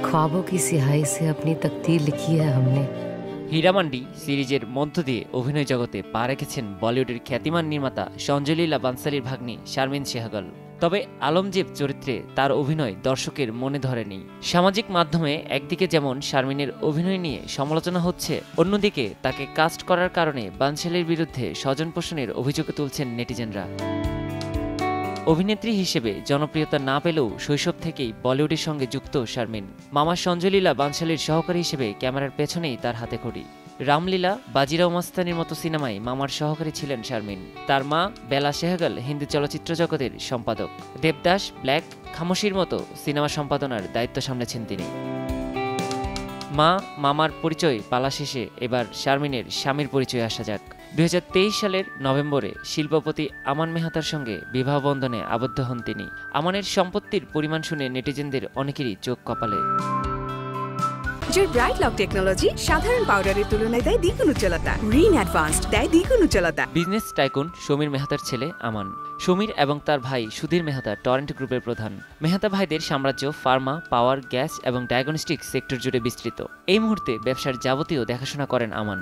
ख्वाबों की स्याही से अपनी तकदीर लिखी है हमने। হীরামান্ডি সিরিজের মধ্য দিয়ে অভিনয় জগতে পা রেখেছেন বলিউডের খ্যাতিমান নির্মাতা সঞ্জয় লীলা বানসালীর ভাগ্নি শারমিন সেহগল। তবে আলমজেব চরিত্রে তার অভিনয় দর্শকের মনে ধরেনি। সামাজিক মাধ্যমে একদিকে যেমন শারমিনের অভিনয় নিয়ে সমালোচনা হচ্ছে, অন্যদিকে তাকে কাস্ট করার কারণে বানসালীর বিরুদ্ধে স্বজনপোষণের অভিযোগ তুলছেন নেটিজেনরা। অভিনেত্রী হিসেবে জনপ্রিয়তা না পেলেও শৈশব থেকেই বলিউডের সঙ্গে যুক্ত শারমিন। মামা সঞ্জয় লীলা বানসালীর সহকারী হিসেবে ক্যামেরার পেছনেই তার হাতেখড়ি। রামলীলা, বাজিরাও মাস্তানির মতো সিনেমায় মামার সহকারী ছিলেন শারমিন। তার মা বেলা সেহগল হিন্দি চলচ্চিত্র জগতের সম্পাদক। দেবদাস, ব্ল্যাক, খামোশির মতো সিনেমা সম্পাদনার দায়িত্ব সামলেছেন তিনি। মা মামার পরিচয় পালা শেষে এবার শারমিনের স্বামীর পরিচয়ে আসা যাক। 2023 সালের নভেম্বরে শিল্পপতি আমান মেহতার সঙ্গে বিবাহ বন্ধনে আবদ্ধ হন তিনি। আমানের সম্পত্তির পরিমাণ শুনে নেটিজেনদের অনেকেরই চোখ কপালে। যে ব্রাইট লক টেকনোলজি সাধারণ পাউডারের তুলনায় দেয় দ্বিগুণ উজ্জ্বলতা। রিন অ্যাডভান্সড দেয় দ্বিগুণ উজ্জ্বলতা। বিজনেস টাইকুন সমীর মেহতার ছেলে আমান। সমীর এবং তার ভাই সুধীর মেহতা টরেন্ট গ্রুপের প্রধান। মেহতা ভাইদের সাম্রাজ্য ফার্মা, পাওয়ার, গ্যাস এবং ডায়াগনস্টিক সেক্টর জুড়ে বিস্তৃত। এই মুহূর্তে ব্যবসার যাবতীয় দেখাশোনা করেন আমান।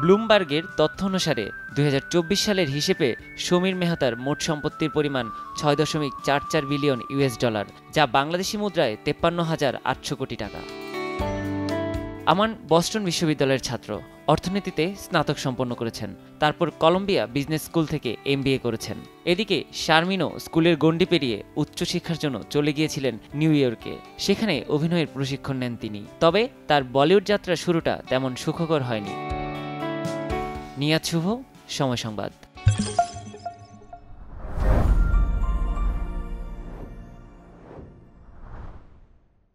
ব্লুমবার্গের তথ্য অনুসারে 2024 সালের হিসেবে সমীর মেহতার মোট সম্পত্তির পরিমাণ $6.44 বিলিয়ন, যা বাংলাদেশি মুদ্রায় 53,800 কোটি টাকা। আমান বস্টন বিশ্ববিদ্যালয়ের ছাত্র। অর্থনীতিতে স্নাতক সম্পন্ন করেছেন। তারপর কলম্বিয়া বিজনেস স্কুল থেকে MBA করেছেন। এদিকে শারমিনও স্কুলের গণ্ডি পেরিয়ে উচ্চশিক্ষার জন্য চলে গিয়েছিলেন নিউ ইয়র্কে। সেখানে অভিনয়ের প্রশিক্ষণ নেন তিনি। তবে তার বলিউড যাত্রার শুরুটা তেমন সুখকর হয়নি। নিয়াজ শুভ, সময় সংবাদ।